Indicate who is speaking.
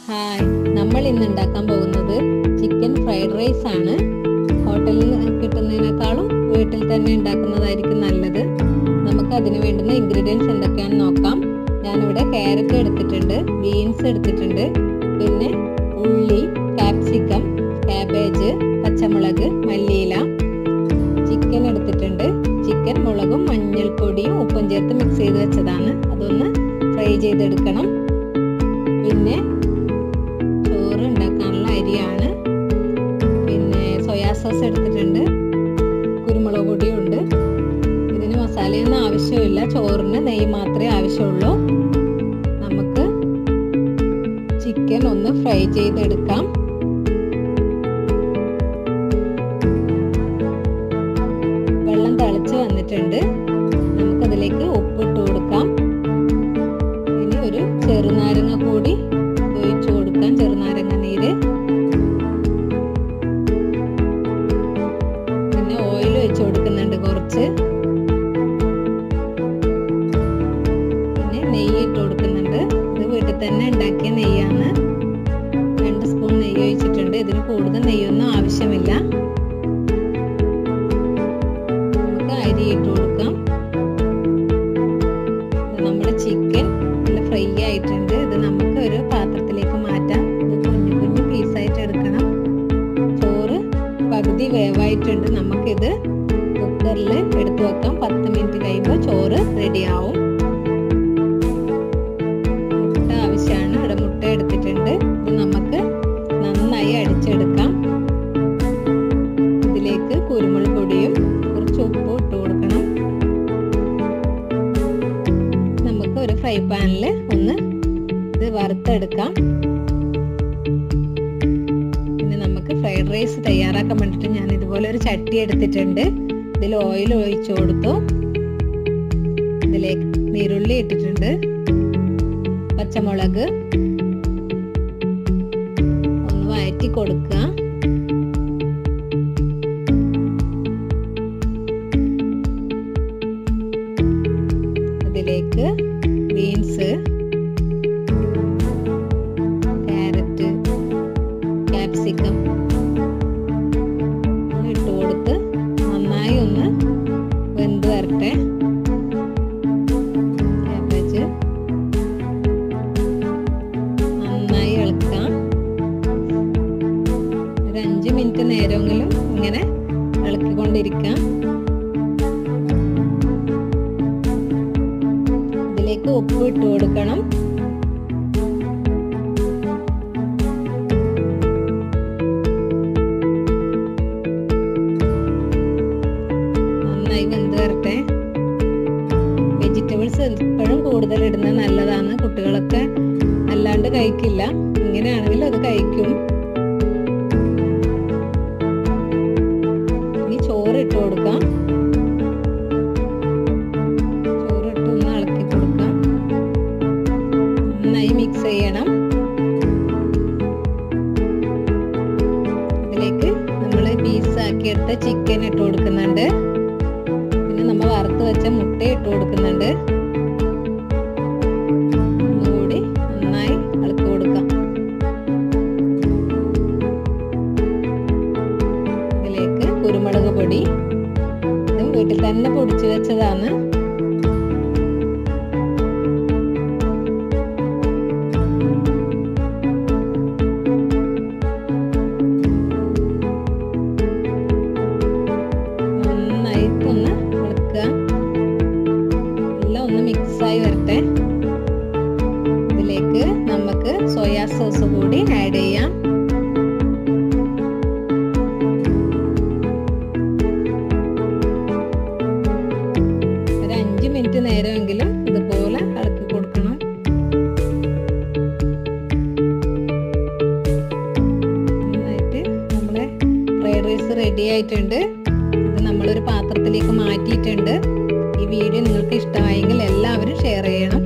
Speaker 1: Hi, നമ്മൾ ഇന്ന് ഉണ്ടാക്കാൻ പോകുന്നത് ചിക്കൻ ഫ്രൈഡ് റൈസ് ആണ്. ഹോട്ടലിൽ കിട്ടുന്നതിനേക്കാളും വീട്ടിൽ തന്നെ ഉണ്ടാക്കുന്നതായിരിക്കും നല്ലത്. നമുക്ക് അതിന് വേണ്ടുന്ന ഇൻഗ്രീഡിയൻസ് എന്തൊക്കെയാണെന്ന് നോക്കാം. ഞാനിവിടെ ക്യാരറ്റ് എടുത്തിട്ടുണ്ട്, ബീൻസ് എടുത്തിട്ടുണ്ട്, പിന്നെ ഉള്ളി, കാപ്സിക്കം, കാബേജ്, പച്ചമുളക്, മല്ലിയില, ചിക്കൻ എടുത്തിട്ടുണ്ട്. ചിക്കൻ മുളകും മഞ്ഞൾപ്പൊടിയും ഉപ്പും ചേർത്ത് മിക്സ് ചെയ്ത് വെച്ചതാണ്. അതൊന്ന് ഫ്രൈ ചെയ്തെടുക്കണം. പിന്നെ ചോറ് ഉണ്ടാക്കാനുള്ള അരിയാണ്. പിന്നെ സോയാ സോസ് എടുത്തിട്ടുണ്ട്, കുരുമുളക് പൊടിയും ഉണ്ട്. ഇതിന് മസാലയൊന്നും ആവശ്യമില്ല, ചോറിന് നെയ്യ് മാത്രമേ ആവശ്യമുള്ളൂ. നമുക്ക് ചിക്കൻ ഒന്ന് ഫ്രൈ ചെയ്തെടുക്കാം. വെള്ളം തിളച്ച് വന്നിട്ടുണ്ട്. നമുക്കതിലേക്ക് ഉപ്പിട്ട് കൊടുക്കാം. ഇനി ഒരു ചെറുനാരങ്ങ കൂടി ഒഴിച്ചു കൊടുക്കാം, ചെറുനാരങ്ങ നീര്. പിന്നെ ഓയിൽ ഒഴിച്ചു കൊടുക്കുന്നുണ്ട് കുറച്ച്. പിന്നെ നെയ്യ് ഇട്ട് കൊടുക്കുന്നുണ്ട്. ഇത് വീട്ടിൽ തന്നെ ഉണ്ടാക്കിയ നെയ്യാണ്. 2 സ്പൂൺ നെയ്യ് ഒഴിച്ചിട്ടുണ്ട്. ഇതിന് കൂടുതൽ നെയ്യൊന്നും ആവശ്യമില്ല. നമുക്ക് അരി ഇട്ട് കൊടുക്കാം. നമ്മുടെ ചിക്കൻ നല്ല ഫ്രൈ ആയിട്ടുണ്ട്. ഇത് നമുക്ക് ഒരു പാത്രത്തിലേക്ക് മാറ്റാം. ഇത് കുഞ്ഞു കുഞ്ഞു പീസായിട്ട് എടുക്കണം. ചോറ് പകുതി വേവായിട്ടുണ്ട്. നമുക്കിത് കുക്കറിൽ എടുത്തു വെക്കാം. 10 മിനിറ്റ് കഴിയുമ്പോൾ ചോറ് റെഡിയാവും. മുട്ട ആവശ്യമാണ്. ഇവിടെ മുട്ട എടുത്തിട്ടുണ്ട്. ഇത് നമുക്ക് നന്നായി അടിച്ചെടുക്കാം. ഇതിലേക്ക് കുരുമുളക് പൊടിയും കുറച്ച് ഉപ്പും ഇട്ട് കൊടുക്കണം. നമുക്ക് ഒരു ഫ്രൈ പാനിൽ ഒന്ന് ഇത് വറുത്തെടുക്കാം. പിന്നെ നമുക്ക് ഫ്രൈഡ് റൈസ് തയ്യാറാക്കാൻ വേണ്ടിയിട്ട് ഞാൻ ഇതുപോലെ ഒരു ചട്ടി എടുത്തിട്ടുണ്ട്. ഇതിൽ ഓയിൽ ഒഴിച്ചു കൊടുത്തു. ഇതിലേക്ക് നീരുള്ളി ഇട്ടിട്ടുണ്ട്, പച്ചമുളക് ഒന്ന് വഴറ്റി കൊടുക്കുക. അതിലേക്ക് ബീൻസ്, ക്യാരറ്റ്, കാപ്സിക്കം ഇട്ട് കൊടുത്ത് നന്നായി ഒന്ന് വെന്ത് വരട്ടെ. കാബേജ് നന്നായി ഇളക്കാം. ഒരു 5 മിനിറ്റ് നേരമെങ്കിലും ഇങ്ങനെ ഇളക്കിക്കൊണ്ടിരിക്കാം. ഇതിലേക്ക് ഉപ്പ് ഇട്ട് കൊടുക്കണം. നന്നായി വെന്ത് വരട്ടെ. വെജിറ്റബിൾസ് എപ്പോഴും കൂടുതൽ ഇടുന്നത് നല്ലതാണ്. കുട്ടികളൊക്കെ അല്ലാണ്ട് കഴിക്കില്ല. ഇങ്ങനെയാണെങ്കിൽ അത് കഴിക്കും. ഇനി ചോറ് ഇട്ട് കൊടുക്കാം. ചോറിട്ട് ഒന്ന് ഇളക്കി കൊടുക്കാം. നന്നായി മിക്സ് ചെയ്യണം. ഇതിലേക്ക് നമ്മൾ പീസാക്കി എടുത്ത ചിക്കൻ ഇട്ട് കൊടുക്കുന്നുണ്ട്. പിന്നെ നമ്മൾ വറുത്ത് വെച്ച മുട്ട ഇട്ട് കൊടുക്കുന്നുണ്ട്. ഒന്നുകൂടി നന്നായി ഇളക്കി കൊടുക്കാം. ഇതിലേക്ക് കുരുമുളക് പൊടി, ഇതും വീട്ടിൽ തന്നെ പൊടിച്ചു വെച്ചതാണ്. നന്നായിട്ടൊന്ന് ഇളക്കുക. എല്ലാം ഒന്ന് മിക്സായി വരട്ടെ. ഇതിലേക്ക് നമുക്ക് സോയാ സോസ് കൂടി ആഡ് ചെയ്യാം. ഒരു 5 മിനിറ്റ് നേരമെങ്കിലും ഇതുപോലെ ഇളക്കി കൊടുക്കണം. നന്നായിട്ട് നമ്മുടെ ഫ്രൈഡ് റൈസ് റെഡി ആയിട്ടുണ്ട്. ഇത് നമ്മളൊരു പാത്രത്തിലേക്ക് മാറ്റിയിട്ടുണ്ട്. ഈ വീഡിയോ നിങ്ങൾക്ക് ഇഷ്ടമായെങ്കിൽ എല്ലാവരും ഷെയർ ചെയ്യണം.